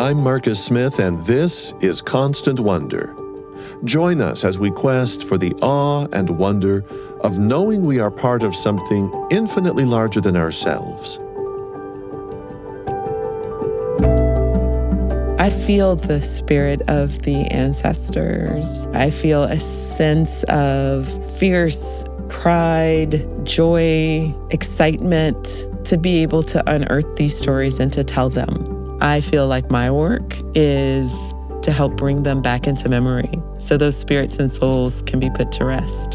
I'm Marcus Smith, and this is Constant Wonder. Join us as we quest for the awe and wonder of knowing we are part of something infinitely larger than ourselves. I feel the spirit of the ancestors. I feel a sense of fierce pride, joy, excitement to be able to unearth these stories and to tell them. I feel like my work is to help bring them back into memory so those spirits and souls can be put to rest.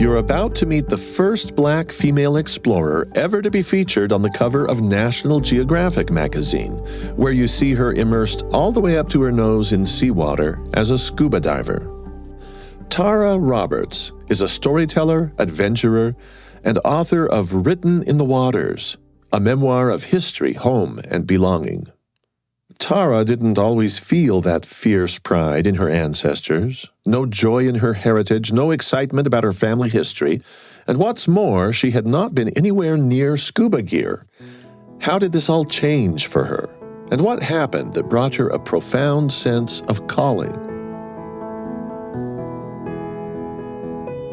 You're about to meet the first Black female explorer ever to be featured on the cover of National Geographic magazine, where you see her immersed all the way up to her nose in seawater as a scuba diver. Tara Roberts is a storyteller, adventurer, and author of Written in the Waters, a memoir of history, home, and belonging. Tara didn't always feel that fierce pride in her ancestors, no joy in her heritage, no excitement about her family history, and what's more, she had not been anywhere near scuba gear. How did this all change for her? And what happened that brought her a profound sense of calling?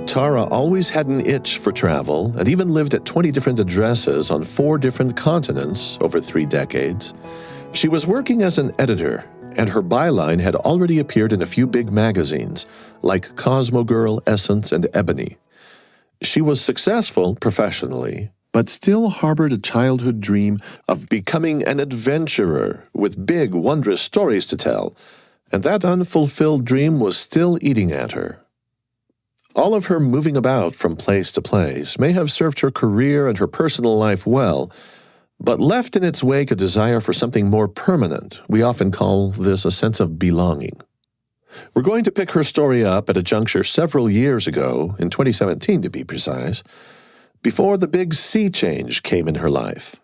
Tara always had an itch for travel and even lived at 20 different addresses on 4 different continents over 3 decades. She was working as an editor, and her byline had already appeared in a few big magazines, like Cosmo Girl, Essence, and Ebony. She was successful professionally, but still harbored a childhood dream of becoming an adventurer with big, wondrous stories to tell, and that unfulfilled dream was still eating at her. All of her moving about from place to place may have served her career and her personal life well, but left in its wake a desire for something more permanent. We often call this a sense of belonging. We're going to pick her story up at a juncture several years ago, in 2017 to be precise, before the big sea change came in her life.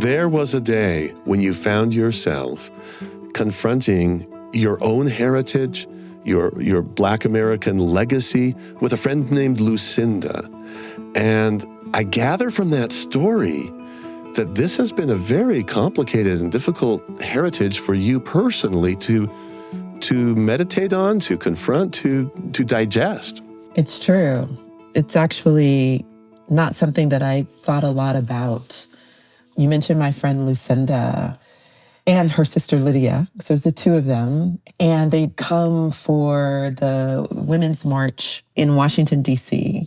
There was a day when you found yourself confronting your own heritage, your Black American legacy with a friend named Lucinda. And I gather from that story that this has been a very complicated and difficult heritage for you personally to meditate on, to confront, to digest. It's true. It's actually not something that I thought a lot about. You mentioned my friend Lucinda and her sister Lydia. So it was the 2 of them. And they'd come for the Women's March in Washington, D.C.,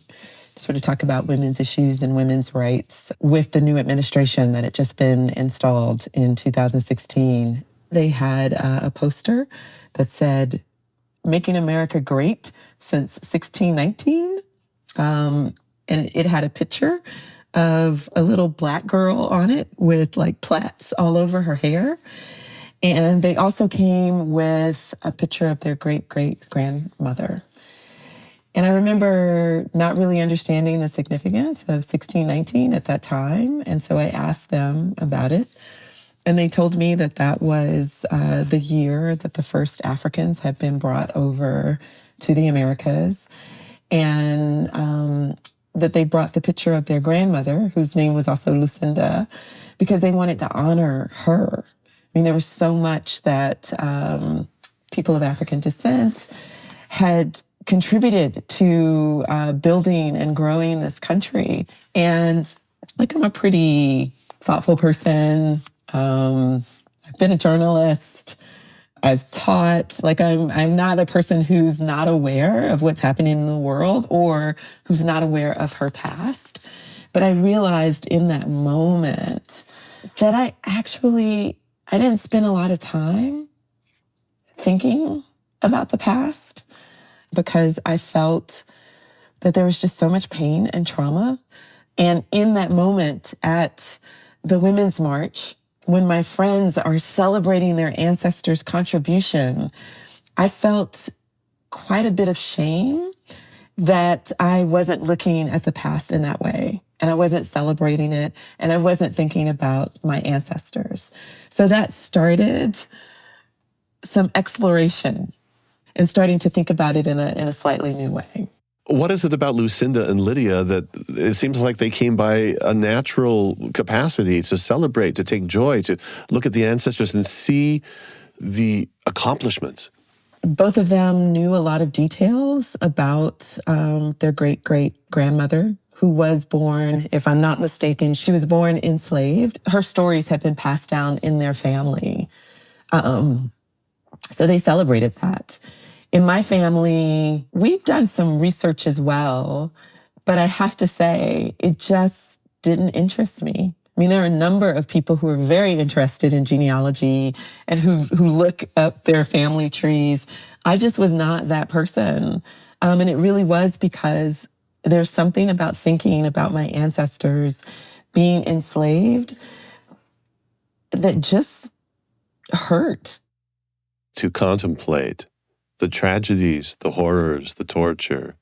to sort of talk about women's issues and women's rights with the new administration that had just been installed in 2016. They had a poster that said, "Making America Great Since 1619." And it had a picture of a little Black girl on it with like plaits all over her hair. And they also came with a picture of their great-great-grandmother. And I remember not really understanding the significance of 1619 at that time. And so I asked them about it. And they told me that that was the year that the first Africans had been brought over to the Americas. And that they brought the picture of their grandmother, whose name was also Lucinda, because they wanted to honor her. I mean, there was so much that people of African descent had contributed to building and growing this country. And like, I'm a pretty thoughtful person. I've been a journalist. I've taught. Like, I'm not a person who's not aware of what's happening in the world or who's not aware of her past. But I realized in that moment that I didn't spend a lot of time thinking about the past because I felt that there was just so much pain and trauma. And in that moment at the Women's March, when my friends are celebrating their ancestors' contribution, I felt quite a bit of shame that I wasn't looking at the past in that way. And I wasn't celebrating it. And I wasn't thinking about my ancestors. So that started some exploration and starting to think about it in a slightly new way. What is it about Lucinda and Lydia that it seems like they came by a natural capacity to celebrate, to take joy, to look at the ancestors and see the accomplishments? Both of them knew a lot of details about their great-great-grandmother, who was born, if I'm not mistaken, she was born enslaved. Her stories had been passed down in their family. So they celebrated that. In my family, we've done some research as well, but I have to say, it just didn't interest me. I mean, there are a number of people who are very interested in genealogy and who look up their family trees. I just was not that person. And it really was because there's something about thinking about my ancestors being enslaved that just hurt. To contemplate the tragedies, the horrors, the torture,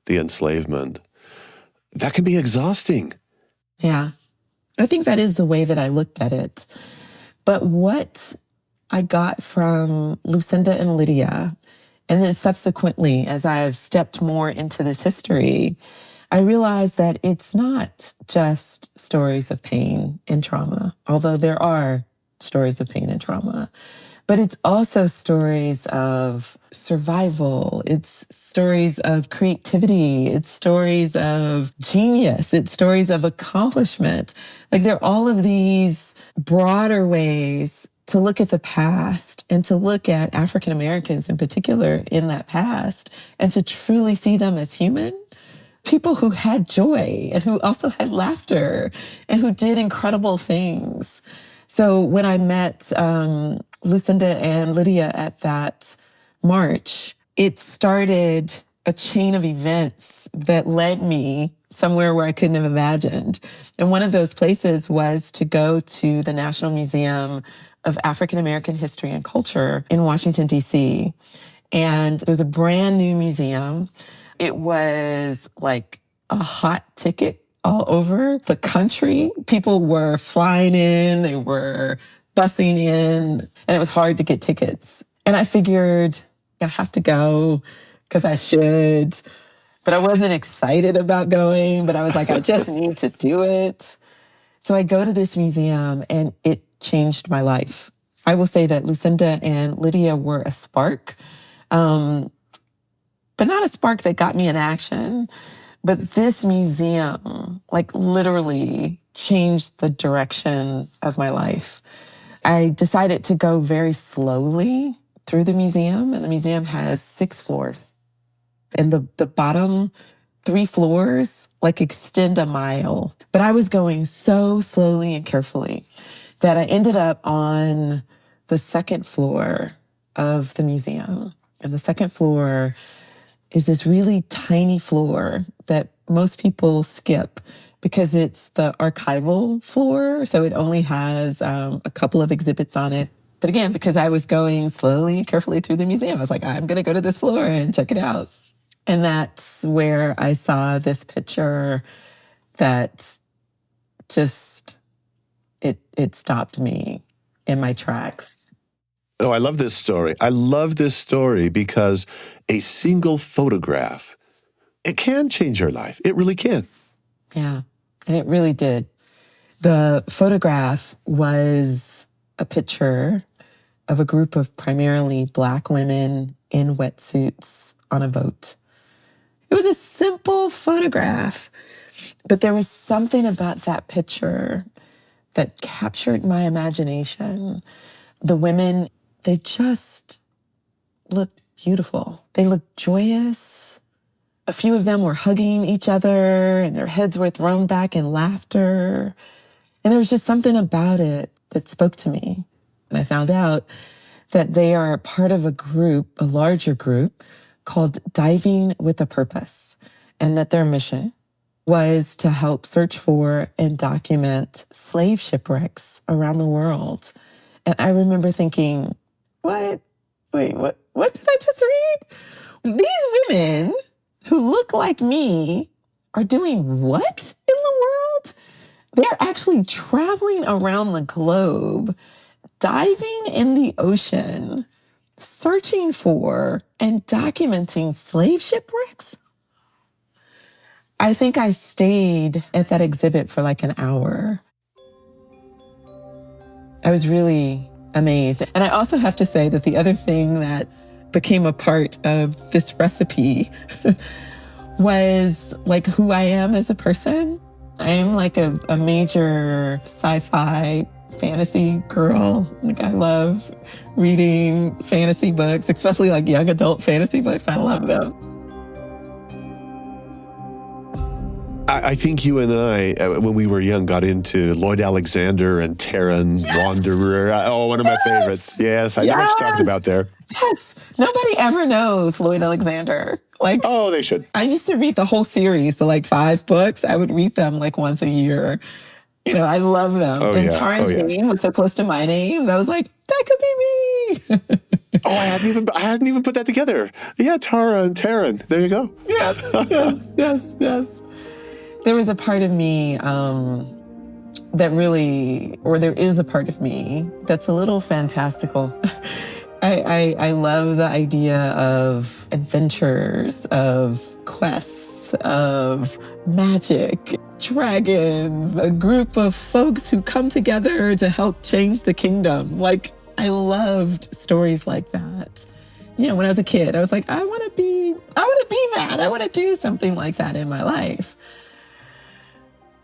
the enslavement, that can be exhausting. Yeah. I think that is the way that I looked at it. But what I got from Lucinda and Lydia, and then subsequently, as I've stepped more into this history, I realized that it's not just stories of pain and trauma, although there are stories of pain and trauma, but it's also stories of survival. It's stories of creativity. It's stories of genius. It's stories of accomplishment. Like, there are all of these broader ways to look at the past and to look at African Americans in particular in that past and to truly see them as human. People who had joy and who also had laughter and who did incredible things. So when I met Lucinda and Lydia at that march, it started a chain of events that led me somewhere where I couldn't have imagined. And one of those places was to go to the National Museum of African American History and Culture in Washington, D.C. And it was a brand new museum. It was like a hot ticket all over the country. People were flying in, they were busing in, and it was hard to get tickets. And I figured I have to go because I should, but I wasn't excited about going, but I was like, I just need to do it. So I go to this museum and it changed my life. I will say that Lucinda and Lydia were a spark, but not a spark that got me in action. But this museum, like, literally changed the direction of my life. I decided to go very slowly through the museum, and the museum has 6 floors. And the bottom 3 floors, like, extend a mile. But I was going so slowly and carefully that I ended up on the 2nd floor of the museum. And the 2nd floor is this really tiny floor that most people skip because it's the archival floor. So it only has a couple of exhibits on it. But again, because I was going slowly and carefully through the museum, I was like, I'm going to go to this floor and check it out. And that's where I saw this picture that just, it stopped me in my tracks. Oh, I love this story. I love this story because a single photograph, it can change your life. It really can. Yeah, and it really did. The photograph was a picture of a group of primarily Black women in wetsuits on a boat. It was a simple photograph, but there was something about that picture that captured my imagination. The women, they just looked beautiful. They looked joyous. A few of them were hugging each other and their heads were thrown back in laughter. And there was just something about it that spoke to me. And I found out that they are part of a group, a larger group, called Diving with a Purpose, and that their mission was to help search for and document slave shipwrecks around the world. And I remember thinking, what? Wait, what did I just read? These women who look like me are doing what in the world? They're actually traveling around the globe, diving in the ocean, searching for and documenting slave shipwrecks. I think I stayed at that exhibit for like an hour. I was really amazed. And I also have to say that the other thing that became a part of this recipe was like who I am as a person. I am like a major sci-fi fantasy girl. Like I love reading fantasy books, especially like young adult fantasy books. I love them. I think you and I, when we were young, got into Lloyd Alexander and Terran Wanderer. Oh, one of my favorites. Yes, I know what you're talking about there. Yes. Nobody ever knows Lloyd Alexander. Like, Oh, they should. I used to read the whole series, so like 5 books. I would read them like once a year. You know, I love them. Oh, and yeah. Taryn's name was so close to my name. I was like, that could be me. Oh, I hadn't even put that together. Yeah, Tara and Terran. There you go. Yes, yes. There was a part of me that really, or there is a part of me that's a little fantastical. I love the idea of adventures, of quests, of magic, dragons, a group of folks who come together to help change the kingdom. Like, I loved stories like that. You know, when I was a kid, I was like, I want to be that. I want to do something like that in my life.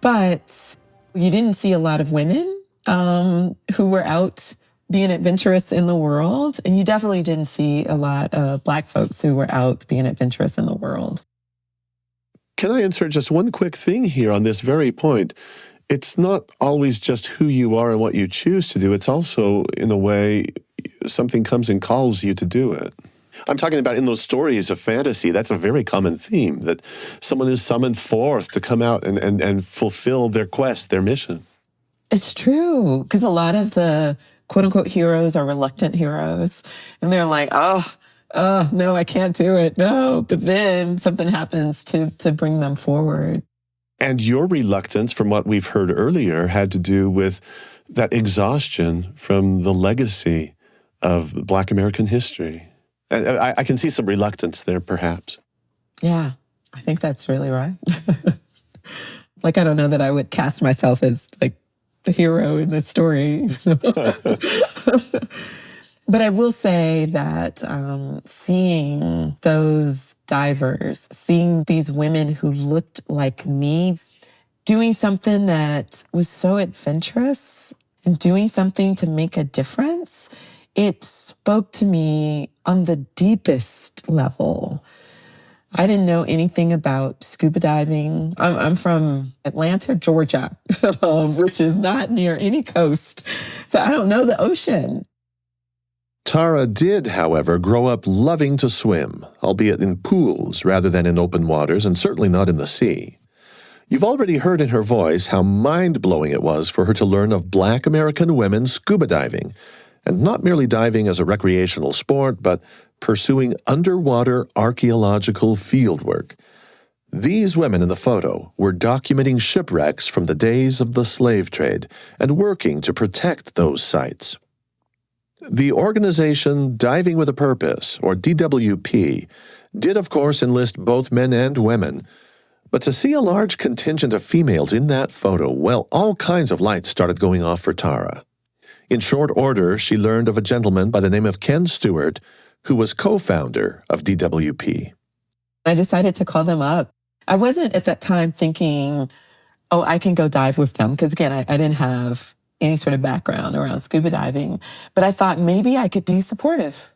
But you didn't see a lot of women who were out being adventurous in the world. And you definitely didn't see a lot of Black folks who were out being adventurous in the world. Can I insert just one quick thing here on this very point? It's not always just who you are and what you choose to do. It's also, in a way, something comes and calls you to do it. I'm talking about in those stories of fantasy, that's a very common theme, that someone is summoned forth to come out and fulfill their quest, their mission. It's true, because a lot of the quote-unquote heroes are reluctant heroes. And they're like, oh, no, I can't do it. No. But then something happens to bring them forward. And your reluctance, from what we've heard earlier, had to do with that exhaustion from the legacy of Black American history. I can see some reluctance there, perhaps. Yeah, I think that's really right. Like, I don't know that I would cast myself as like the hero in this story. But I will say that seeing those divers, seeing these women who looked like me, doing something that was so adventurous and doing something to make a difference, it spoke to me on the deepest level. I didn't know anything about scuba diving. I'm from Atlanta, Georgia, which is not near any coast. So I don't know the ocean. Tara did, however, grow up loving to swim, albeit in pools rather than in open waters, and certainly not in the sea. You've already heard in her voice how mind-blowing it was for her to learn of Black American women scuba diving, and not merely diving as a recreational sport, but pursuing underwater archaeological fieldwork. These women in the photo were documenting shipwrecks from the days of the slave trade and working to protect those sites. The organization Diving with a Purpose, or DWP, did of course enlist both men and women, but to see a large contingent of females in that photo, well, all kinds of lights started going off for Tara. In short order, she learned of a gentleman by the name of Ken Stewart, who was co-founder of DWP. I decided to call them up. I wasn't at that time thinking, oh, I can go dive with them, because again, I didn't have any sort of background around scuba diving, but I thought maybe I could be supportive.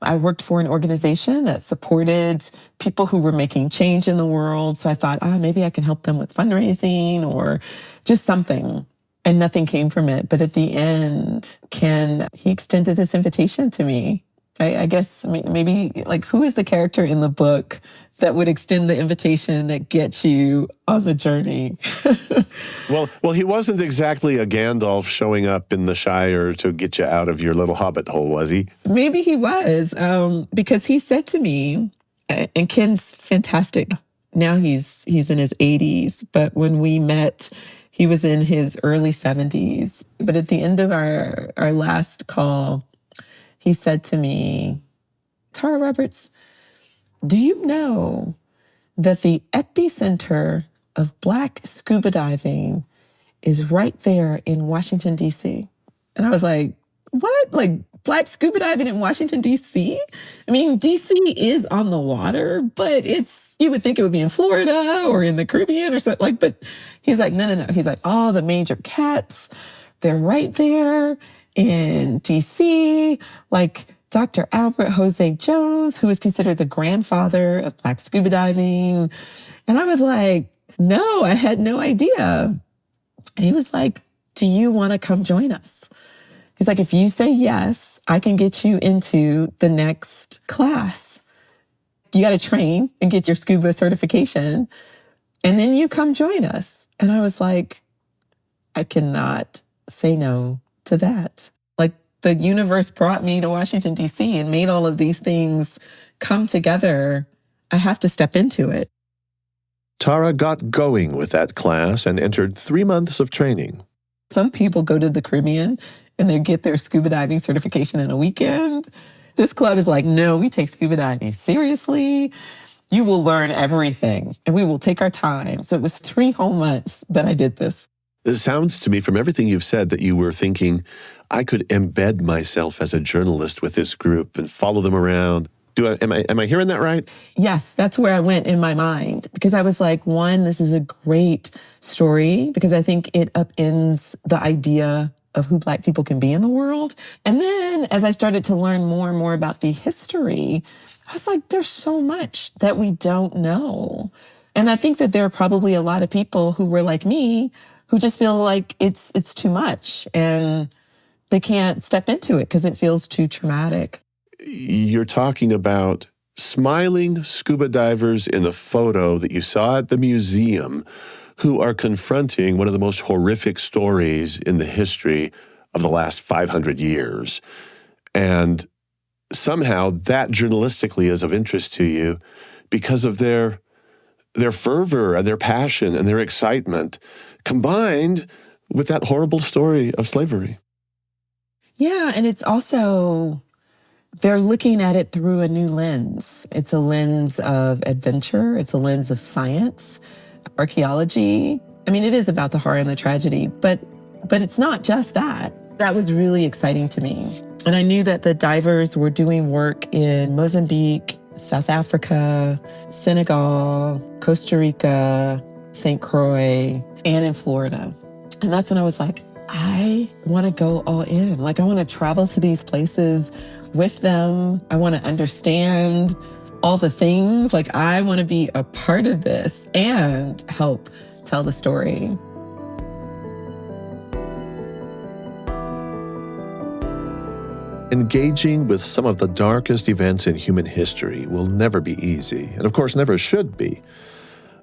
I worked for an organization that supported people who were making change in the world. So I thought, maybe I can help them with fundraising or just something. And nothing came from it. But at the end, he extended this invitation to me. I guess maybe, like, who is the character in the book that would extend the invitation that gets you on the journey? Well, he wasn't exactly a Gandalf showing up in the Shire to get you out of your little hobbit hole, was he? Maybe he was, because he said to me, and Ken's fantastic. Now he's in his 80s, but when we met, he was in his early 70s. But at the end of our last call, he said to me, Tara Roberts, do you know that the epicenter of Black scuba diving is right there in Washington, D.C. And I was like, what? Like Black scuba diving in Washington, D.C.? I mean, D.C. is on the water, but you would think it would be in Florida or in the Caribbean or something. Like, but he's like, no. He's like, all the major cats, they're right there in D.C. Like Dr. Albert Jose Jones, who is considered the grandfather of Black scuba diving. And I was like, no, I had no idea. And he was like, do you want to come join us? He's like, if you say yes, I can get you into the next class. You got to train and get your scuba certification. And then you come join us. And I was like, I cannot say no to that. Like the universe brought me to Washington, D.C. and made all of these things come together. I have to step into it. Tara got going with that class and entered 3 months of training. Some people go to the Caribbean and they get their scuba diving certification in a weekend. This club is like, no, we take scuba diving seriously. You will learn everything and we will take our time. So it was 3 whole months that I did this. It sounds to me from everything you've said that you were thinking, I could embed myself as a journalist with this group and follow them around. Am I hearing that right? Yes, that's where I went in my mind because I was like, one, this is a great story because I think it upends the idea of who Black people can be in the world. And then as I started to learn more and more about the history, I was like, there's so much that we don't know. And I think that there are probably a lot of people who were like me who just feel like it's too much and they can't step into it because it feels too traumatic. You're talking about smiling scuba divers in a photo that you saw at the museum who are confronting one of the most horrific stories in the history of the last 500 years. And somehow that journalistically is of interest to you because of their fervor and their passion and their excitement combined with that horrible story of slavery. Yeah, and it's also, they're looking at it through a new lens. It's a lens of adventure. It's a lens of science, archaeology. I mean, it is about the horror and the tragedy, but it's not just that. That was really exciting to me. And I knew that the divers were doing work in Mozambique, South Africa, Senegal, Costa Rica, St. Croix, and in Florida. And that's when I was like, I want to go all in. Like, I want to travel to these places with them. I want to understand all the things. Like, I want to be a part of this and help tell the story. Engaging with some of the darkest events in human history will never be easy, and of course never should be.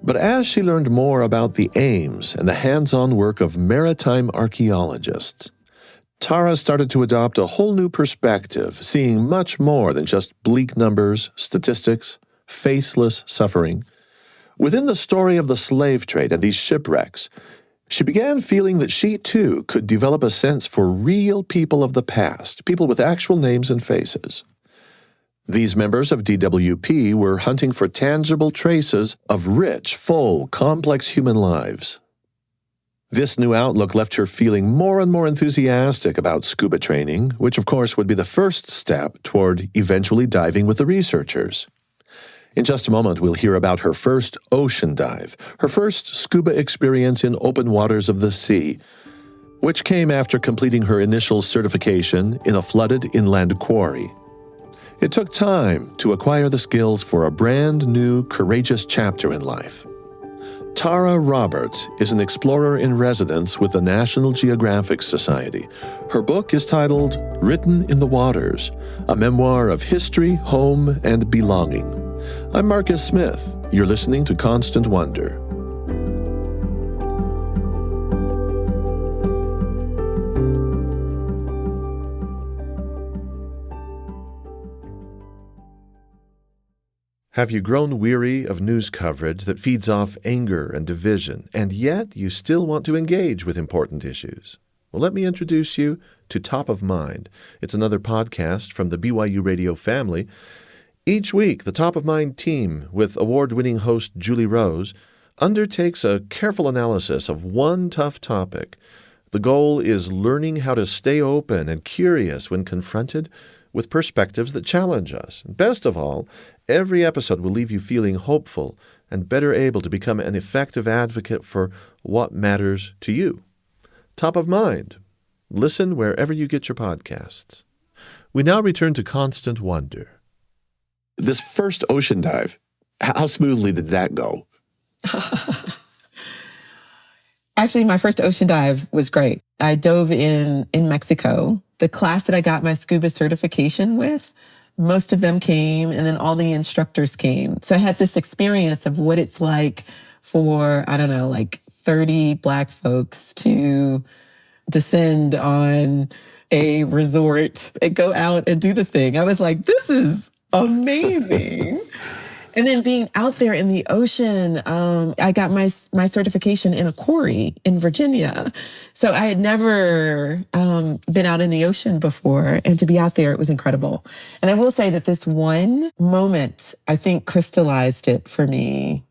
But as she learned more about the aims and the hands-on work of maritime archaeologists, Tara started to adopt a whole new perspective, seeing much more than just bleak numbers, statistics, faceless suffering. Within the story of the slave trade and these shipwrecks, she began feeling that she, too, could develop a sense for real people of the past, people with actual names and faces. These members of DWP were hunting for tangible traces of rich, full, complex human lives. This new outlook left her feeling more and more enthusiastic about scuba training, which of course would be the first step toward eventually diving with the researchers. In just a moment, we'll hear about her first ocean dive, her first scuba experience in open waters of the sea, which came after completing her initial certification in a flooded inland quarry. It took time to acquire the skills for a brand new, courageous chapter in life. Tara Roberts is an explorer in residence with the National Geographic Society. Her book is titled Written in the Waters, a memoir of history, home, and belonging. I'm Marcus Smith. You're listening to Constant Wonder. Have you grown weary of news coverage that feeds off anger and division, and yet you still want to engage with important issues? Well, let me introduce you to Top of Mind. It's another podcast from the BYU Radio family. Each week, the Top of Mind team, with award-winning host Julie Rose, undertakes a careful analysis of one tough topic. The goal is learning how to stay open and curious when confronted with perspectives that challenge us. And best of all, every episode will leave you feeling hopeful and better able to become an effective advocate for what matters to you. Top of Mind. Listen wherever you get your podcasts. We now return to Constant Wonder. This first ocean dive, how smoothly did that go? Actually, my first ocean dive was great. I dove in Mexico. The class that I got my scuba certification with, most of them came, and then all the instructors came. So I had this experience of what it's like for, 30 Black folks to descend on a resort and go out and do the thing. I was like, this is amazing. And then being out there in the ocean, I got my certification in a quarry in Virginia. So I had never been out in the ocean before. And to be out there, it was incredible. And I will say that this one moment, I think, crystallized it for me.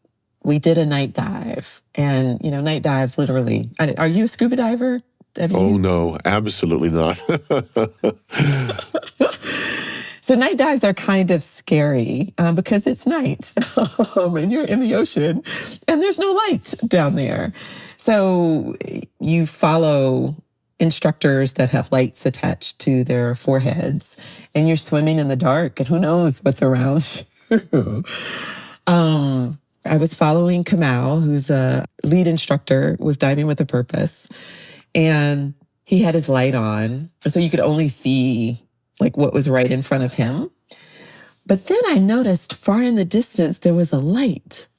We did a night dive. And, night dives, literally. Are you a scuba diver? Oh, no, absolutely not. So night dives are kind of scary because it's night and you're in the ocean and there's no light down there. So you follow instructors that have lights attached to their foreheads and you're swimming in the dark and who knows what's around you. I was following Kamal, who's a lead instructor with Diving with a Purpose, and he had his light on. So you could only see what was right in front of him. But then I noticed far in the distance, there was a light.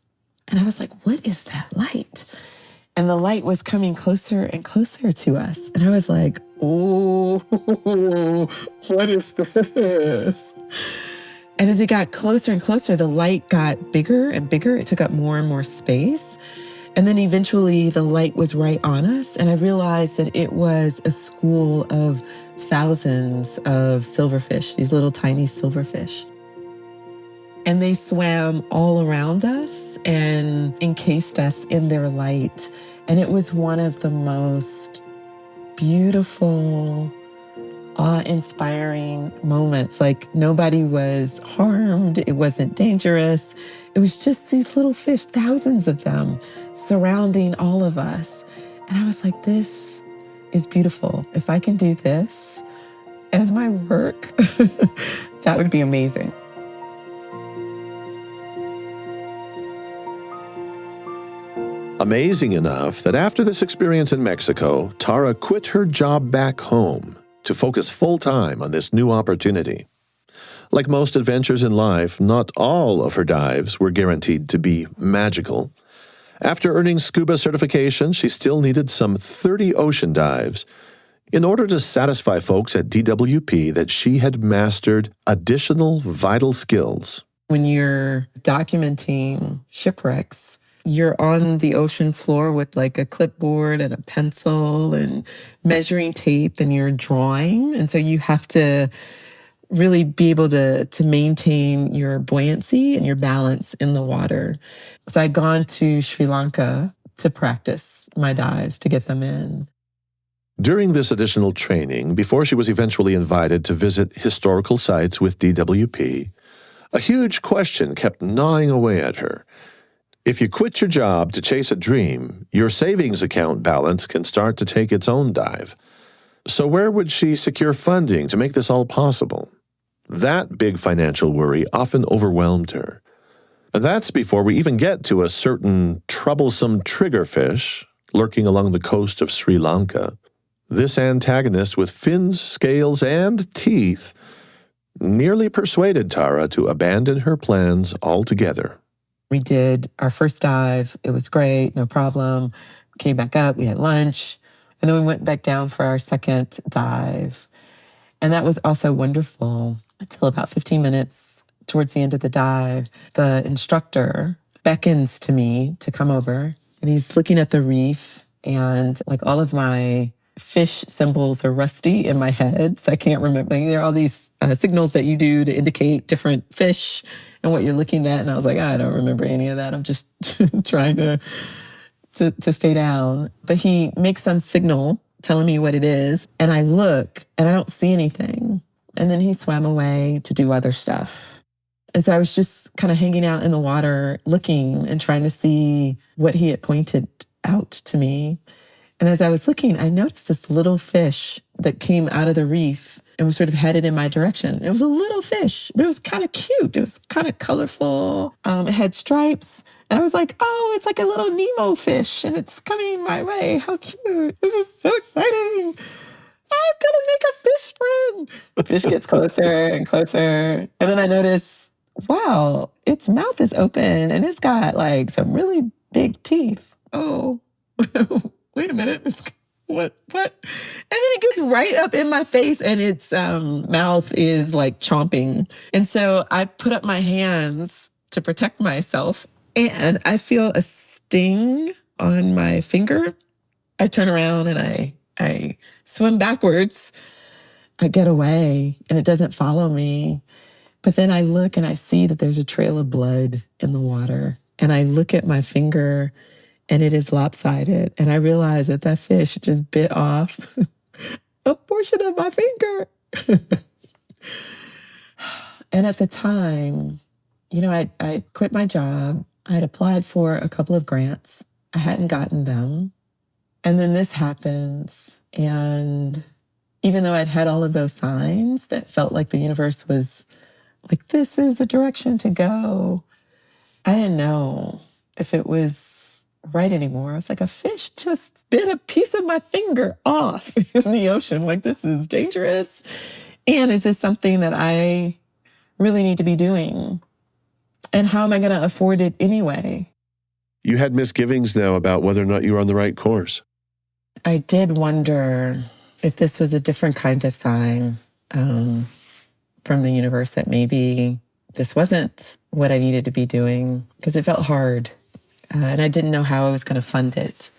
And I was like, what is that light? And the light was coming closer and closer to us. And I was like, oh, what is this? And as it got closer and closer, the light got bigger and bigger. It took up more and more space. And then eventually the light was right on us. And I realized that it was a school of thousands of silverfish, these little tiny silverfish. And they swam all around us and encased us in their light. And it was one of the most beautiful, awe-inspiring moments. Nobody was harmed. It wasn't dangerous. It was just these little fish, thousands of them, surrounding all of us. And I was like, this is beautiful. If I can do this as my work, that would be amazing. Amazing enough that after this experience in Mexico, Tara quit her job back home to focus full-time on this new opportunity. Like most adventures in life, not all of her dives were guaranteed to be magical. After earning scuba certification, she still needed some 30 ocean dives in order to satisfy folks at DWP that she had mastered additional vital skills. When you're documenting shipwrecks, you're on the ocean floor with a clipboard and a pencil and measuring tape and you're drawing. And so you have to really be able to maintain your buoyancy and your balance in the water. So I'd gone to Sri Lanka to practice my dives to get them in. During this additional training, before she was eventually invited to visit historical sites with DWP, a huge question kept gnawing away at her. If you quit your job to chase a dream, your savings account balance can start to take its own dive. So where would she secure funding to make this all possible? That big financial worry often overwhelmed her. And that's before we even get to a certain troublesome triggerfish lurking along the coast of Sri Lanka. This antagonist with fins, scales, and teeth nearly persuaded Tara to abandon her plans altogether. We did our first dive. It was great, no problem. Came back up, we had lunch, and then we went back down for our second dive. And that was also wonderful until about 15 minutes towards the end of the dive. The instructor beckons to me to come over, and he's looking at the reef, and all of my fish symbols are rusty in my head, so I can't remember. Like, there are all these signals that you do to indicate different fish and what you're looking at. And I was like, I don't remember any of that. I'm just trying to stay down. But he makes some signal telling me what it is. And I look and I don't see anything. And then he swam away to do other stuff. And so I was just kind of hanging out in the water, looking and trying to see what he had pointed out to me. And as I was looking, I noticed this little fish that came out of the reef and was sort of headed in my direction. It was a little fish, but it was kind of cute. It was kind of colorful. It had stripes. And I was like, oh, it's like a little Nemo fish and it's coming my way. How cute. This is so exciting. I'm gonna make a fish friend. The fish gets closer and closer. And then I notice, wow, its mouth is open and it's got like some really big teeth. Oh, wait a minute. What? And then it gets right up in my face and its mouth is like chomping. And so I put up my hands to protect myself and I feel a sting on my finger. I turn around and I swim backwards. I get away and it doesn't follow me. But then I look and I see that there's a trail of blood in the water. And I look at my finger and it is lopsided. And I realize that that fish just bit off a portion of my finger. And at the time, I quit my job. I had applied for a couple of grants. I hadn't gotten them. And then this happens. And even though I'd had all of those signs that felt like the universe was like, this is a direction to go, I didn't know if it was right anymore. I was like, a fish just bit a piece of my finger off in the ocean. Like, this is dangerous. And is this something that I really need to be doing? And how am I going to afford it anyway? You had misgivings now about whether or not you were on the right course. I did wonder if this was a different kind of sign from the universe, that maybe this wasn't what I needed to be doing, because it felt hard. And I didn't know how I was going to fund it.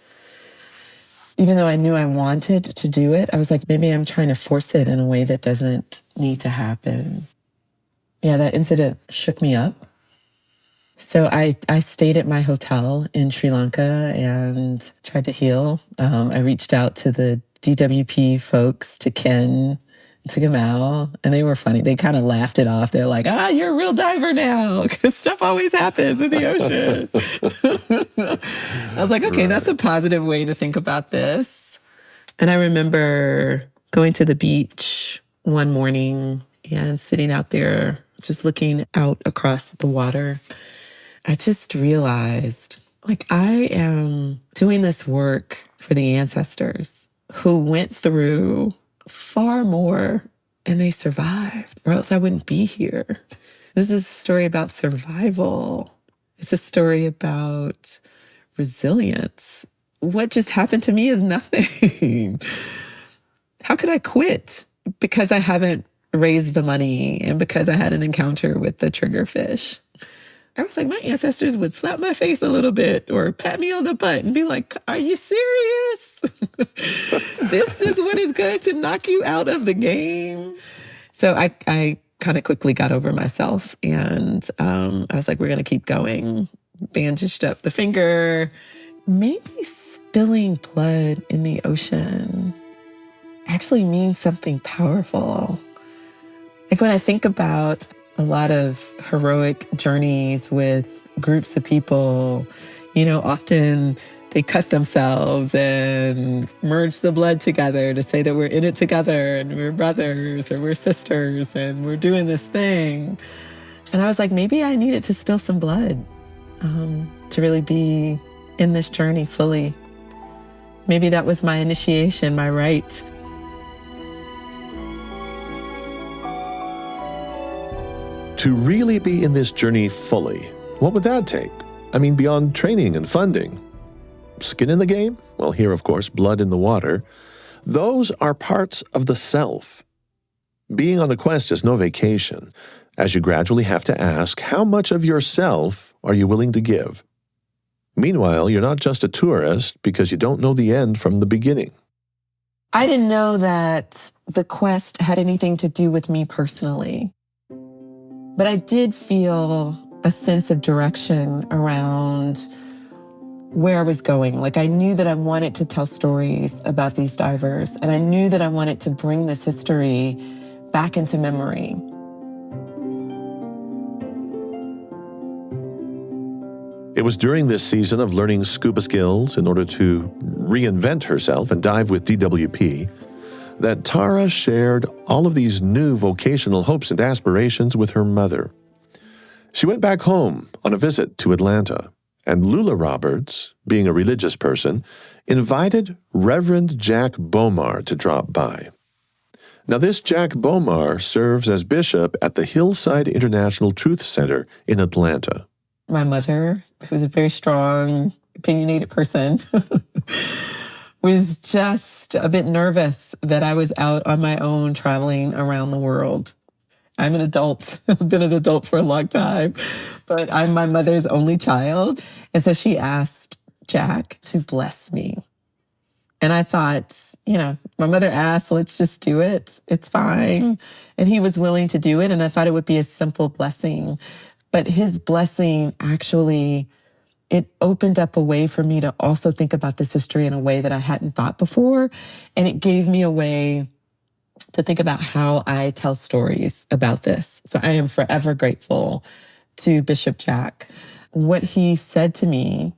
Even though I knew I wanted to do it, I was like, maybe I'm trying to force it in a way that doesn't need to happen. Yeah, that incident shook me up. So I stayed at my hotel in Sri Lanka and tried to heal. I reached out to the DWP folks, to Ken, to Gamal, and they were funny. They kind of laughed it off. They're like, you're a real diver now, because stuff always happens in the ocean. I was like, okay, that's a positive way to think about this. And I remember going to the beach one morning and sitting out there, just looking out across the water. I just realized, like, I am doing this work for the ancestors who went through far more and they survived, or else I wouldn't be here. This is a story about survival. It's a story about resilience. What just happened to me is nothing. How could I quit because I haven't raised the money and because I had an encounter with the triggerfish? I was like, my ancestors would slap my face a little bit or pat me on the butt and be like, are you serious? This is what is going to knock you out of the game. So I kind of quickly got over myself, and I was like, we're going to keep going. Bandaged up the finger. Maybe spilling blood in the ocean actually means something powerful. Like, when I think about a lot of heroic journeys with groups of people, often they cut themselves and merge the blood together to say that we're in it together and we're brothers or we're sisters and we're doing this thing. And I was like, maybe I needed to spill some blood to really be in this journey fully. Maybe that was my initiation, my rite. To really be in this journey fully, what would that take? I mean, beyond training and funding. Skin in the game? Well, here, of course, blood in the water. Those are parts of the self. Being on the quest is no vacation, as you gradually have to ask, how much of yourself are you willing to give? Meanwhile, you're not just a tourist because you don't know the end from the beginning. I didn't know that the quest had anything to do with me personally, but I did feel a sense of direction around where I was going. Like, I knew that I wanted to tell stories about these divers, and I knew that I wanted to bring this history back into memory. It was during this season of learning scuba skills in order to reinvent herself and dive with DWP that Tara shared all of these new vocational hopes and aspirations with her mother. She went back home on a visit to Atlanta, and Lula Roberts, being a religious person, invited Reverend Jack Bomar to drop by. Now, this Jack Bomar serves as bishop at the Hillside International Truth Center in Atlanta. My mother, who's a very strong, opinionated person, was just a bit nervous that I was out on my own traveling around the world. I'm an adult. I've been an adult for a long time, but I'm my mother's only child. And so she asked Jack to bless me. And I thought, my mother asked, let's just do it. It's fine. And he was willing to do it. And I thought it would be a simple blessing. But his blessing actually, it opened up a way for me to also think about this history in a way that I hadn't thought before. And it gave me a way to think about how I tell stories about this. So I am forever grateful to Bishop Jack. What he said to me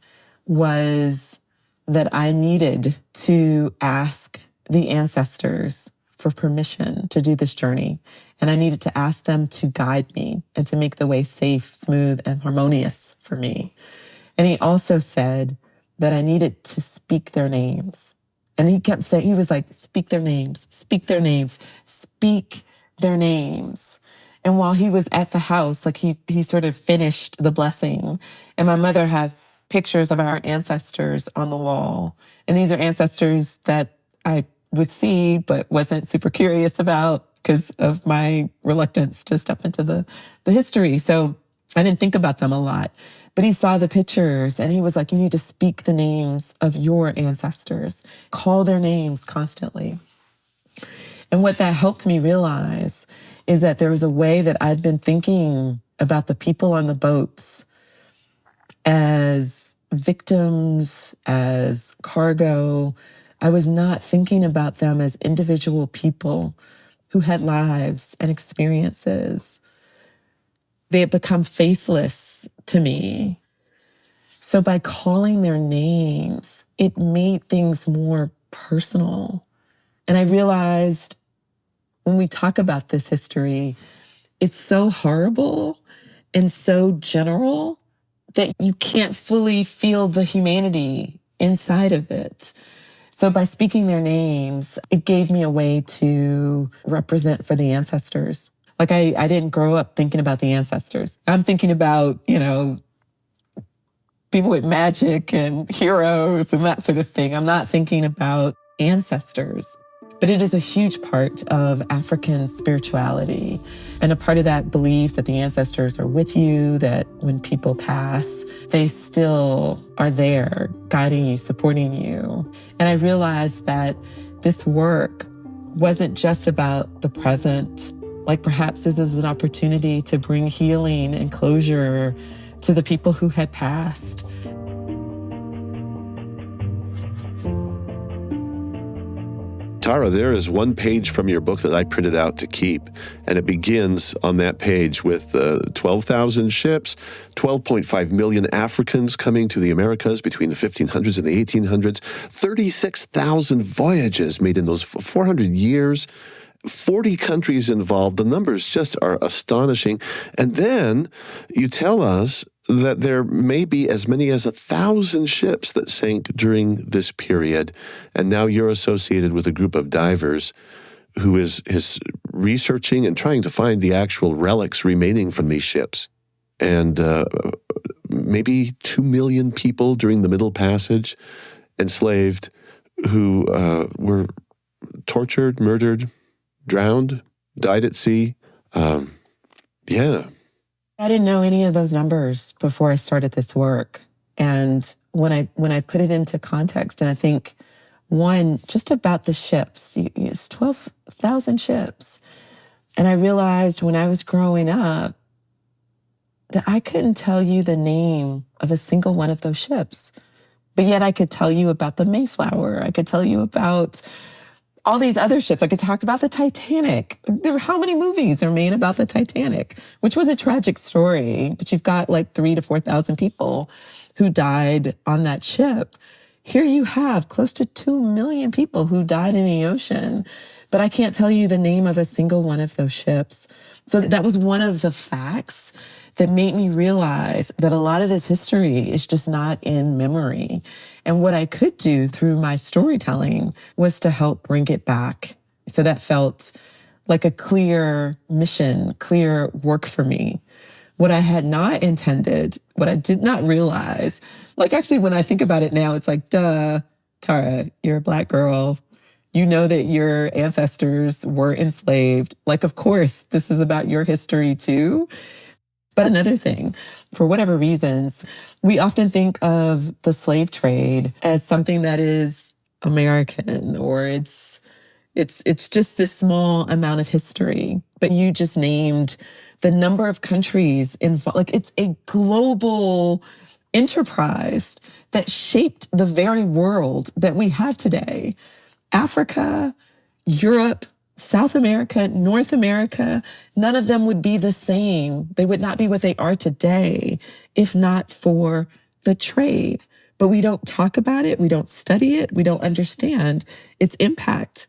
was that I needed to ask the ancestors for permission to do this journey. And I needed to ask them to guide me and to make the way safe, smooth, and harmonious for me. And he also said that I needed to speak their names. And he kept saying, he was like, speak their names, speak their names, speak their names. And while he was at the house, like he sort of finished the blessing. And my mother has pictures of our ancestors on the wall. And these are ancestors that I would see, but wasn't super curious about because of my reluctance to step into the history. So I didn't think about them a lot. But he saw the pictures and he was like, you need to speak the names of your ancestors. Call their names constantly. And what that helped me realize is that there was a way that I'd been thinking about the people on the boats as victims, as cargo. I was not thinking about them as individual people who had lives and experiences. They had become faceless to me. So by calling their names, it made things more personal. And I realized when we talk about this history, it's so horrible and so general that you can't fully feel the humanity inside of it. So by speaking their names, it gave me a way to represent for the ancestors. Like I didn't grow up thinking about the ancestors. I'm thinking about, people with magic and heroes and that sort of thing. I'm not thinking about ancestors. But it is a huge part of African spirituality. And a part of that belief that the ancestors are with you, that when people pass, they still are there, guiding you, supporting you. And I realized that this work wasn't just about the present. Like perhaps this is an opportunity to bring healing and closure to the people who had passed. Tara, there is one page from your book that I printed out to keep, and it begins on that page with 12,000 ships, 12.5 million Africans coming to the Americas between the 1500s and the 1800s, 36,000 voyages made in those 400 years, 40 countries involved. The numbers just are astonishing. And then you tell us that there may be as many as 1,000 ships that sank during this period. And now you're associated with a group of divers who is researching and trying to find the actual relics remaining from these ships. And maybe 2 million people during the Middle Passage enslaved who were tortured, murdered, drowned, died at sea. Yeah. I didn't know any of those numbers before I started this work. And when I put it into context, and I think One, just about the ships. It's 12,000 ships. And I realized when I was growing up that I couldn't tell you the name of a single one of those ships. But yet I could tell you about the Mayflower. I could tell you about all these other ships. I could talk about the Titanic. How many movies are made about the Titanic? Which was a tragic story, but you've got like 3,000 to 4,000 people who died on that ship. Here you have close to 2 million people who died in the ocean, but I can't tell you the name of a single one of those ships. So that was one of the facts that made me realize that a lot of this history is just not in memory. And what I could do through my storytelling was to help bring it back. So that felt like a clear mission, clear work for me. What I had not intended, what I did not realize, like actually when I think about it now, it's like, duh, Tara, you're a Black girl. You know that your ancestors were enslaved. Like, of course, this is about your history too. But another thing, for whatever reasons, we often think of the slave trade as something that is American, or it's just this small amount of history. But you just named the number of countries involved. Like, it's a global enterprise that shaped the very world that we have today. Africa, Europe, South America, North America, none of them would be the same. They would not be what they are today if not for the trade. But we don't talk about it. We don't study it. We don't understand its impact.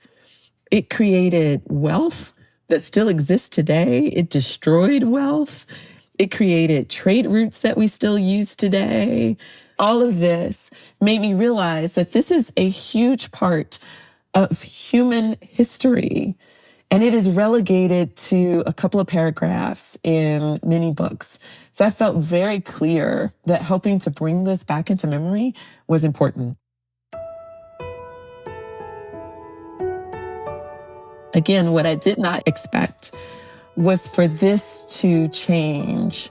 It created wealth that still exists today. It destroyed wealth. It created trade routes that we still use today. All of this made me realize that this is a huge part of human history. And it is relegated to a couple of paragraphs in many books. So I felt very clear that helping to bring this back into memory was important. Again, what I did not expect was for this to change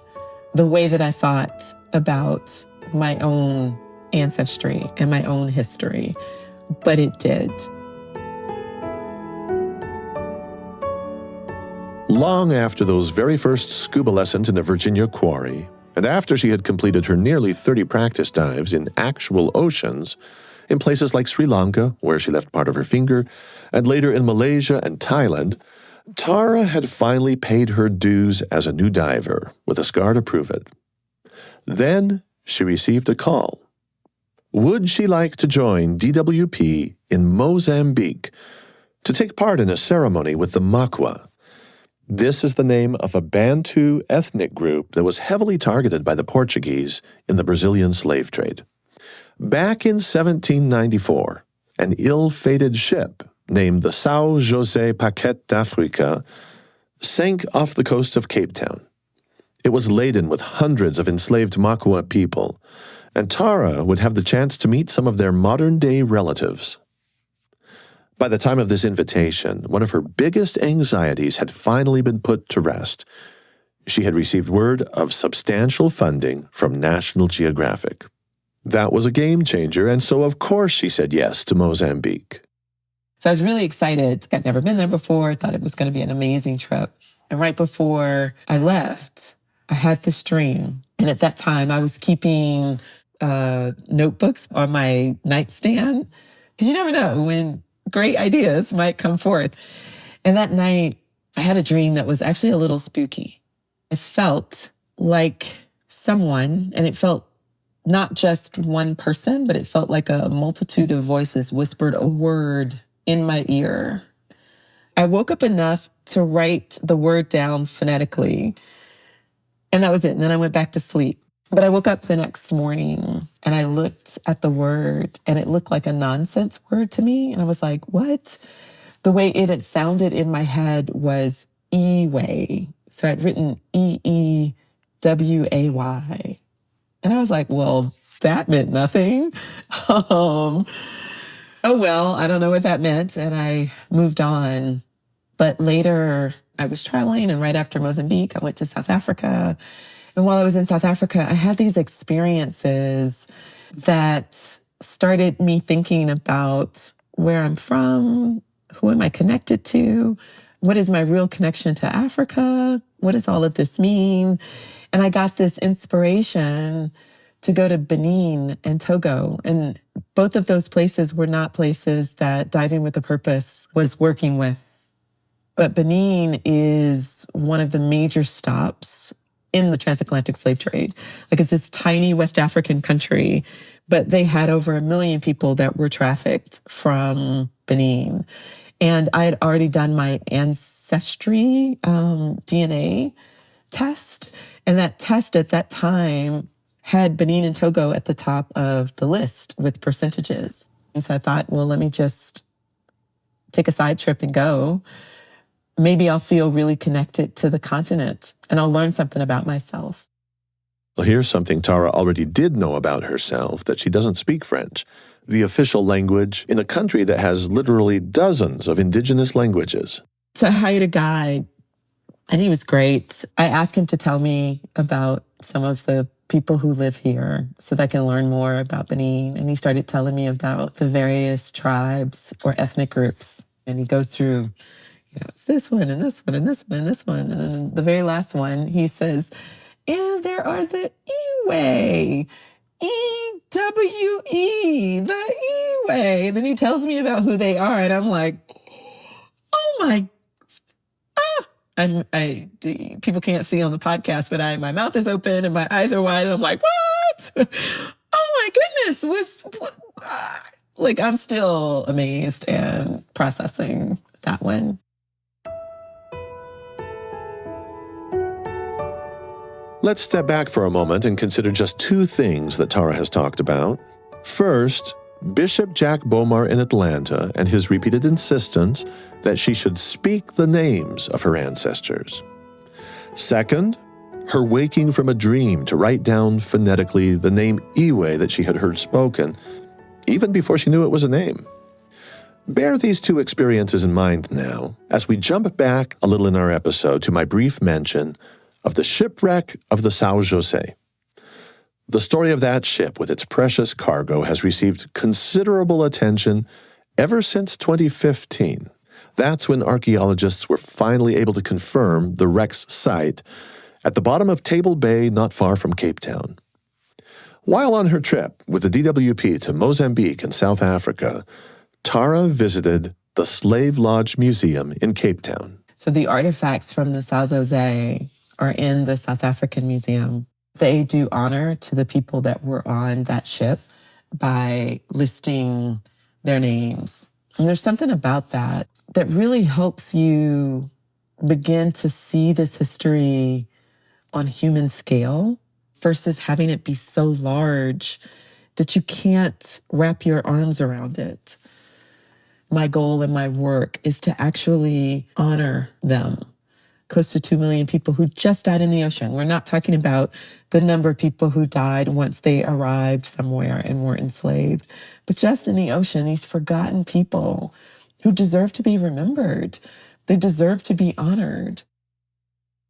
the way that I thought about my own ancestry and my own history. But it did. Long after those very first scuba lessons in a Virginia quarry, and after she had completed her nearly 30 practice dives in actual oceans, in places like Sri Lanka, where she left part of her finger, and later in Malaysia and Thailand, Tara had finally paid her dues as a new diver, with a scar to prove it. Then she received a call. Would she like to join DWP in Mozambique to take part in a ceremony with the Makwa? This is the name of a Bantu ethnic group that was heavily targeted by the Portuguese in the Brazilian slave trade. Back in 1794, an ill-fated ship named the São José Paquete d'Africa sank off the coast of Cape Town. It was laden with hundreds of enslaved Makwa people, and Tara would have the chance to meet some of their modern-day relatives. By the time of this invitation, one of her biggest anxieties had finally been put to rest. She had received word of substantial funding from National Geographic. That was a game changer, and so of course she said yes to Mozambique. So I was really excited. I'd never been there before. I thought it was going to be an amazing trip. And right before I left, I had this dream. And at that time, I was keeping notebooks on my nightstand. Because you never know when great ideas might come forth. And that night, I had a dream that was actually a little spooky. It felt like someone, and it felt not just one person, but it felt like a multitude of voices whispered a word in my ear. I woke up enough to write the word down phonetically, and that was it. And then I went back to sleep. But I woke up the next morning and I looked at the word and it looked like a nonsense word to me. And I was like, what? The way it had sounded in my head was E-way. So I'd written E-E-W-A-Y. And I was like, well, that meant nothing. Oh, well, I don't know what that meant. And I moved on. But later I was traveling, and right after Mozambique, I went to South Africa. And while I was in South Africa, I had these experiences that started me thinking about where I'm from, who am I connected to, what is my real connection to Africa, what does all of this mean? And I got this inspiration to go to Benin and Togo. And both of those places were not places that Diving with a Purpose was working with. But Benin is one of the major stops in the transatlantic slave trade. Like, it's this tiny West African country, but they had over 1 million people that were trafficked from Benin. And I had already done my ancestry DNA test. And that test at that time had Benin and Togo at the top of the list with percentages. And so I thought, well, let me just take a side trip and go. Maybe I'll feel really connected to the continent and I'll learn something about myself. Well, here's something Tara already did know about herself, that she doesn't speak French, the official language in a country that has literally dozens of indigenous languages. So I hired a guide, and he was great. I asked him to tell me about some of the people who live here so that I can learn more about Benin. And he started telling me about the various tribes or ethnic groups. And he goes through, it's this one and this one and this one and this one. And then the very last one, he says, and there are the Ewe, EWE, the Ewe. Then he tells me about who they are, and I'm like, oh my, people can't see on the podcast, but my mouth is open and my eyes are wide, and I'm like, what? Oh my goodness, like, I'm still amazed and processing that one. Let's step back for a moment and consider just two things that Tara has talked about. First, Bishop Jack Bomar in Atlanta and his repeated insistence that she should speak the names of her ancestors. Second, her waking from a dream to write down phonetically the name Ewe that she had heard spoken, even before she knew it was a name. Bear these two experiences in mind now, as we jump back a little in our episode to my brief mention of the shipwreck of the São José. The story of that ship with its precious cargo has received considerable attention ever since 2015. That's when archaeologists were finally able to confirm the wreck's site at the bottom of Table Bay, not far from Cape Town. While on her trip with the DWP to Mozambique and South Africa, Tara visited the Slave Lodge Museum in Cape Town. So the artifacts from the São José are in the South African Museum. They do honor to the people that were on that ship by listing their names. And there's something about that that really helps you begin to see this history on human scale versus having it be so large that you can't wrap your arms around it. My goal in my work is to actually honor them. Close to 2 million people who just died in the ocean. We're not talking about the number of people who died once they arrived somewhere and were enslaved, but just in the ocean, these forgotten people who deserve to be remembered. They deserve to be honored.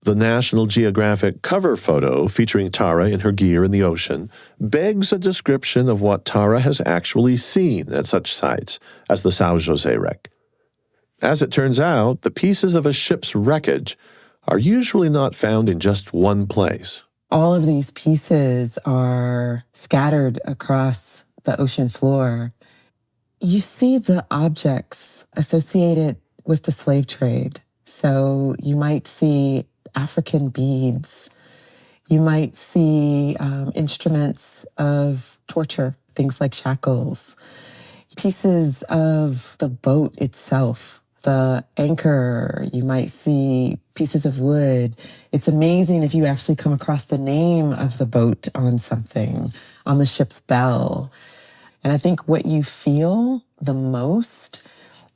The National Geographic cover photo featuring Tara in her gear in the ocean begs a description of what Tara has actually seen at such sites as the São José wreck. As it turns out, the pieces of a ship's wreckage are usually not found in just one place. All of these pieces are scattered across the ocean floor. You see the objects associated with the slave trade. So you might see African beads. You might see instruments of torture, things like shackles, pieces of the boat itself. The anchor, you might see pieces of wood. It's amazing if you actually come across the name of the boat on something, on the ship's bell. And I think what you feel the most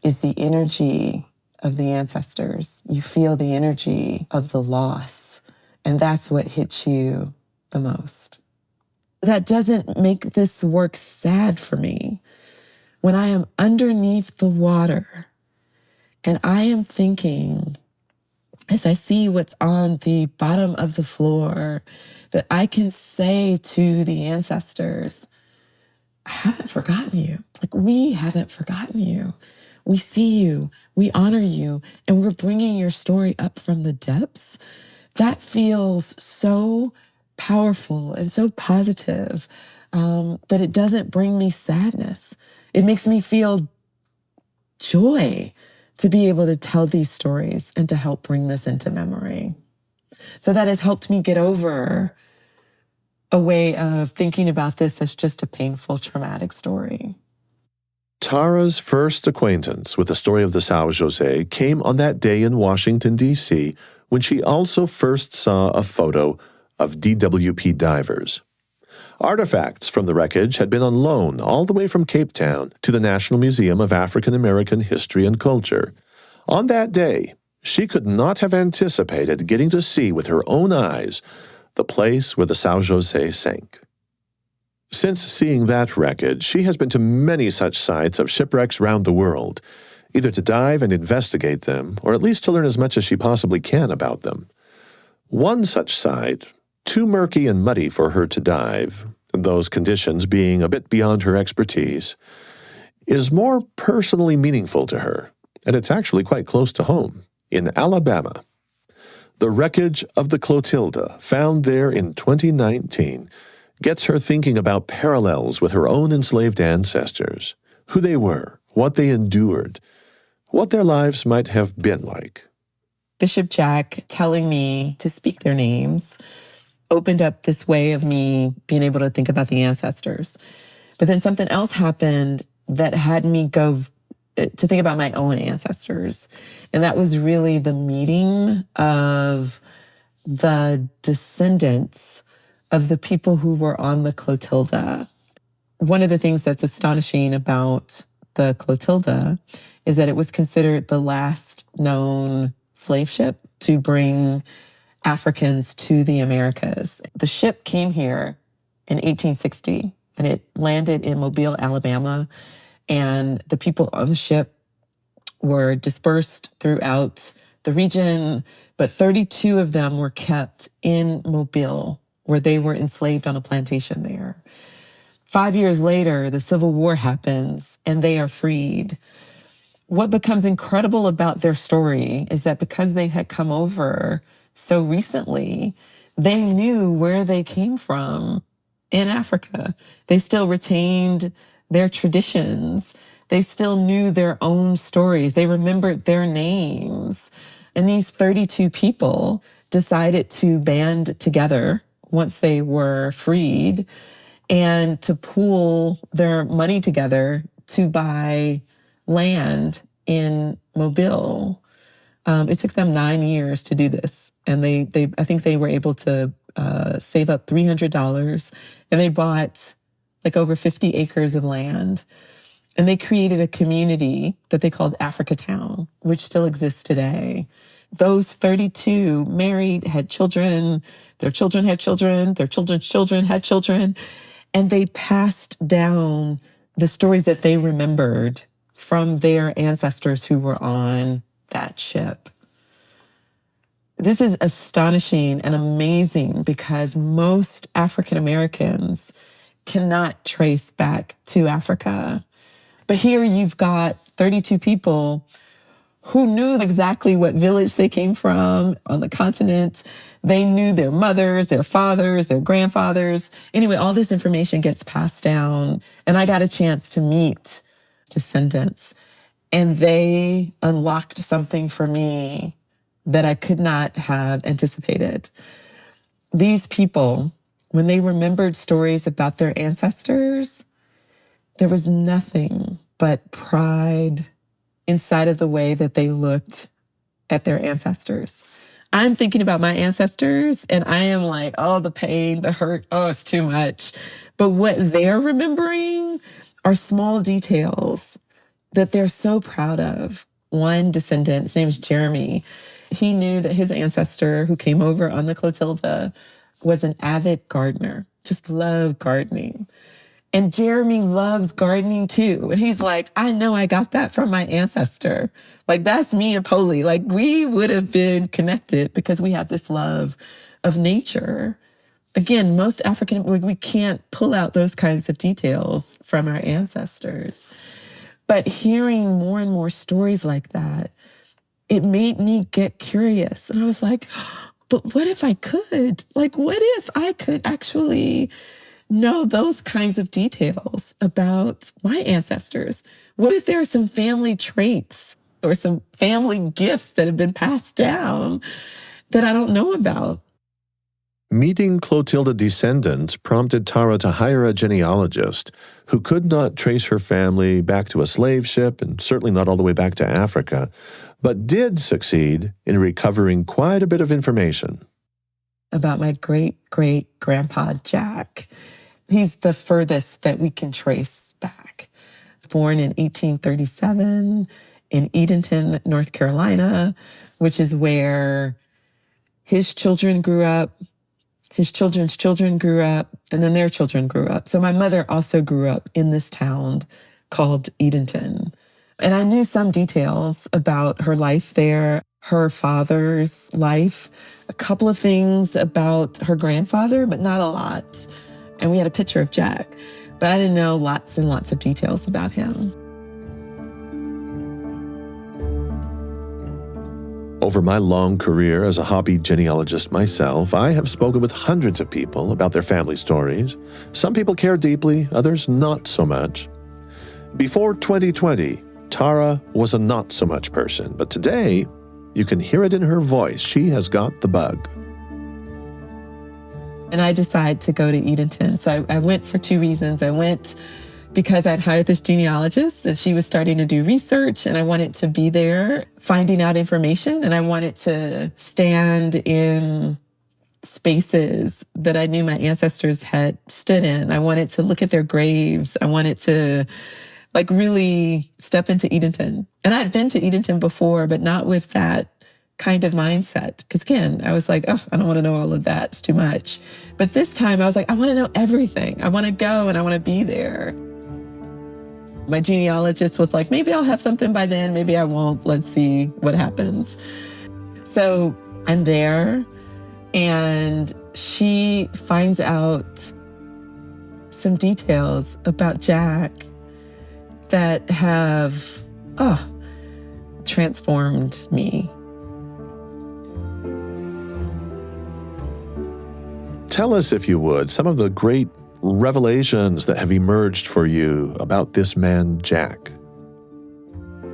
is the energy of the ancestors. You feel the energy of the loss, and that's what hits you the most. That doesn't make this work sad for me. When I am underneath the water, and I am thinking, as I see what's on the bottom of the floor, that I can say to the ancestors, I haven't forgotten you. Like, we haven't forgotten you. We see you, we honor you, and we're bringing your story up from the depths. That feels so powerful and so positive that it doesn't bring me sadness. It makes me feel joy to be able to tell these stories and to help bring this into memory. So that has helped me get over a way of thinking about this as just a painful, traumatic story. Tara's first acquaintance with the story of the São José came on that day in Washington, D.C., when she also first saw a photo of DWP divers. Artifacts from the wreckage had been on loan all the way from Cape Town to the National Museum of African American History and Culture. On that day, she could not have anticipated getting to see with her own eyes the place where the São José sank. Since seeing that wreckage, she has been to many such sites of shipwrecks round the world, either to dive and investigate them, or at least to learn as much as she possibly can about them. One such site, too murky and muddy for her to dive, those conditions being a bit beyond her expertise, is more personally meaningful to her, and it's actually quite close to home, in Alabama. The wreckage of the Clotilda, found there in 2019, gets her thinking about parallels with her own enslaved ancestors, who they were, what they endured, what their lives might have been like. Bishop Jack telling me to speak their names opened up this way of me being able to think about the ancestors. But then something else happened that had me go to think about my own ancestors. And that was really the meeting of the descendants of the people who were on the Clotilda. One of the things that's astonishing about the Clotilda is that it was considered the last known slave ship to bring Africans to the Americas. The ship came here in 1860 and it landed in Mobile, Alabama. And the people on the ship were dispersed throughout the region, but 32 of them were kept in Mobile, where they were enslaved on a plantation there. 5 years later, the Civil War happens and they are freed. What becomes incredible about their story is that because they had come over so recently, they knew where they came from in Africa. They still retained their traditions. They still knew their own stories. They remembered their names. And these 32 people decided to band together once they were freed and to pool their money together to buy land in Mobile. It took them 9 years to do this. And I think they were able to save up $300, and they bought like over 50 acres of land. And they created a community that they called Africa Town, which still exists today. Those 32 married, had children, their children had children, their children's children had children, and they passed down the stories that they remembered from their ancestors who were on that ship. This is astonishing and amazing because most African Americans cannot trace back to Africa. But here you've got 32 people who knew exactly what village they came from on the continent. They knew their mothers, their fathers, their grandfathers. Anyway, all this information gets passed down. And I got a chance to meet descendants. And they unlocked something for me that I could not have anticipated. These people, when they remembered stories about their ancestors, there was nothing but pride inside of the way that they looked at their ancestors. I'm thinking about my ancestors and I am like, oh, the pain, the hurt, oh, it's too much. But what they're remembering are small details that they're so proud of. One descendant, his name is Jeremy, he knew that his ancestor who came over on the Clotilda was an avid gardener, just loved gardening. And Jeremy loves gardening too. And he's like, I know I got that from my ancestor. Like, that's me and Polly. Like, we would have been connected because we have this love of nature. Again, most African, we can't pull out those kinds of details from our ancestors. But hearing more and more stories like that, it made me get curious. And I was like, but what if I could? Like, what if I could actually know those kinds of details about my ancestors? What if there are some family traits or some family gifts that have been passed down that I don't know about? Meeting Clotilda descendants prompted Tara to hire a genealogist who could not trace her family back to a slave ship and certainly not all the way back to Africa, but did succeed in recovering quite a bit of information. About my great-great-grandpa, Jack. He's the furthest that we can trace back. Born in 1837 in Edenton, North Carolina, which is where his children grew up, his children's children grew up, and then their children grew up. So my mother also grew up in this town called Edenton. And I knew some details about her life there, her father's life, a couple of things about her grandfather, but not a lot. And we had a picture of Jack, but I didn't know lots and lots of details about him. Over my long career as a hobby genealogist myself, I have spoken with hundreds of people about their family stories. Some people care deeply, others not so much. Before 2020, Tara was a not-so-much person, but today, you can hear it in her voice. She has got the bug. And I decided to go to Edenton. So I went for two reasons. I went because I'd hired this genealogist and she was starting to do research, and I wanted to be there finding out information, and I wanted to stand in spaces that I knew my ancestors had stood in. I wanted to look at their graves. I wanted to really step into Edenton. And I'd been to Edenton before, but not with that kind of mindset. Because again, I was like, oh, I don't want to know all of that. It's too much. But this time I was like, I want to know everything. I want to go and I want to be there. My genealogist was like, maybe I'll have something by then. Maybe I won't. Let's see what happens. So I'm there and she finds out some details about Jack that have transformed me. Tell us, if you would, some of the great revelations that have emerged for you about this man, Jack.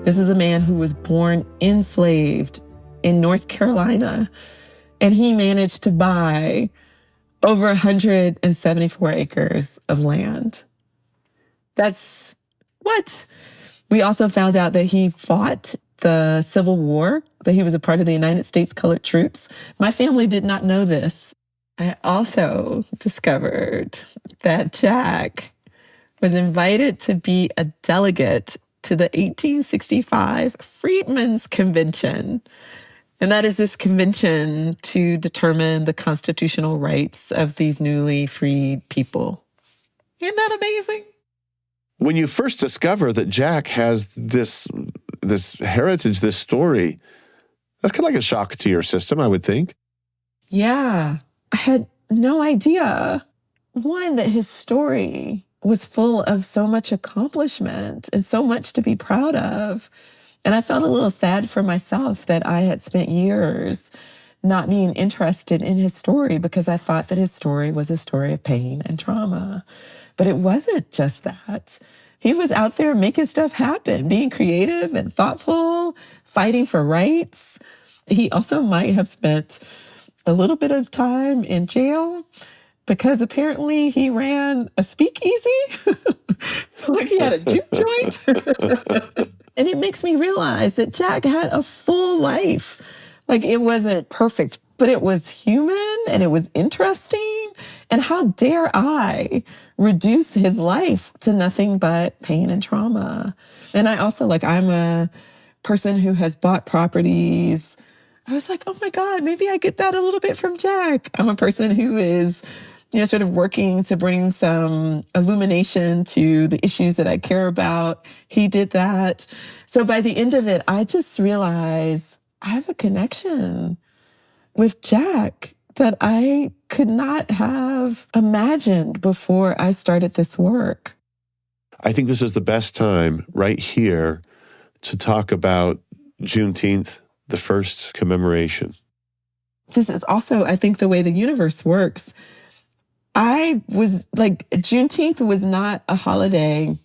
This is a man who was born enslaved in North Carolina, and he managed to buy over 174 acres of land. That's what? We also found out that he fought the Civil War, that he was a part of the United States Colored Troops. My family did not know this. I also discovered that Jack was invited to be a delegate to the 1865 Freedmen's Convention. And that is this convention to determine the constitutional rights of these newly freed people. Isn't that amazing? When you first discover that Jack has this heritage, this story, that's kind of like a shock to your system, I would think. Yeah, I had no idea. One, that his story was full of so much accomplishment and so much to be proud of. And I felt a little sad for myself that I had spent years not being interested in his story because I thought that his story was a story of pain and trauma. But it wasn't just that. He was out there making stuff happen, being creative and thoughtful, fighting for rights. He also might have spent a little bit of time in jail because apparently he ran a speakeasy. So he had a juke joint. And it makes me realize that Jack had a full life. It wasn't perfect, but it was human and it was interesting. And how dare I reduce his life to nothing but pain and trauma? And I also, I'm a person who has bought properties. I was like, oh my God, maybe I get that a little bit from Jack. I'm a person who is, sort of working to bring some illumination to the issues that I care about. He did that. So by the end of it, I just realized I have a connection with Jack that I could not have imagined before I started this work. I think this is the best time right here to talk about Juneteenth, the first commemoration. This is also, I think, the way the universe works. Juneteenth was not a holiday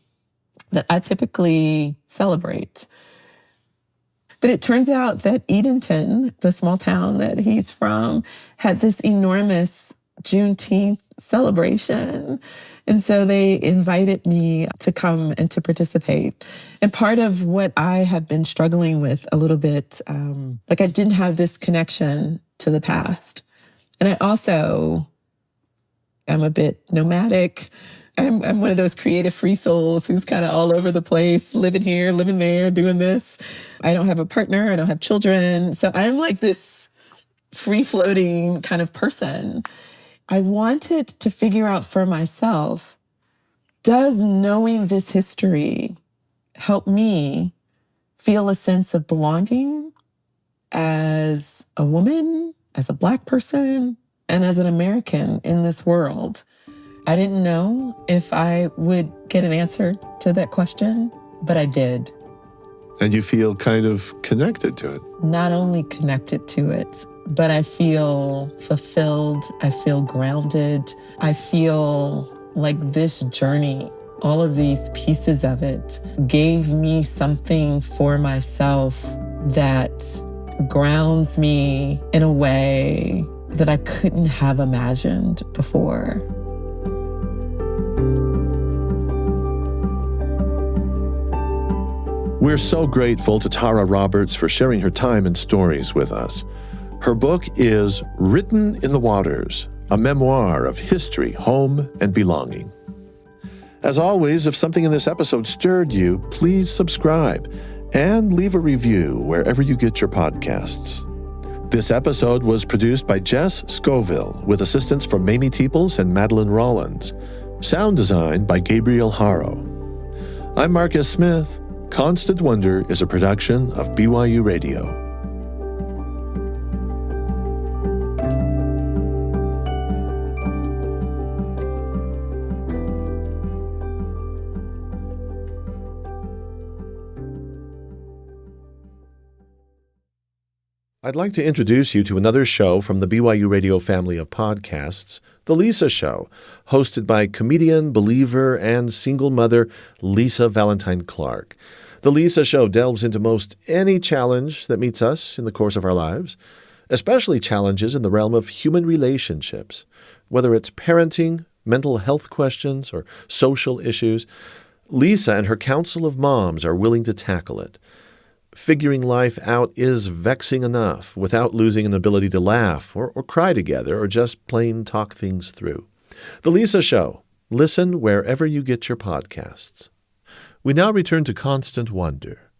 that I typically celebrate. But it turns out that Edenton, the small town that he's from, had this enormous Juneteenth celebration. And so they invited me to come and to participate. And part of what I have been struggling with a little bit, I didn't have this connection to the past. And I'm a bit nomadic. I'm one of those creative free souls who's kind of all over the place, living here, living there, doing this. I don't have a partner. I don't have children. So I'm like this free-floating kind of person. I wanted to figure out for myself, does knowing this history help me feel a sense of belonging as a woman, as a Black person, and as an American in this world? I didn't know if I would get an answer to that question, but I did. And you feel kind of connected to it. Not only connected to it, but I feel fulfilled. I feel grounded. I feel like this journey, all of these pieces of it, gave me something for myself that grounds me in a way that I couldn't have imagined before. We're so grateful to Tara Roberts for sharing her time and stories with us. Her book is Written in the Waters, a memoir of history, home, and belonging. As always, if something in this episode stirred you, please subscribe and leave a review wherever you get your podcasts. This episode was produced by Jess Scoville with assistance from Mamie Teeples and Madeline Rollins. Sound design by Gabriel Haro. I'm Marcus Smith. Constant Wonder is a production of BYU Radio. I'd like to introduce you to another show from the BYU Radio family of podcasts, The Lisa Show, hosted by comedian, believer, and single mother Lisa Valentine Clark. The Lisa Show delves into most any challenge that meets us in the course of our lives, especially challenges in the realm of human relationships, whether it's parenting, mental health questions, or social issues. Lisa and her council of moms are willing to tackle it. Figuring life out is vexing enough without losing an ability to laugh or cry together or just plain talk things through. The Lisa Show. Listen wherever you get your podcasts. We now return to Constant Wonder.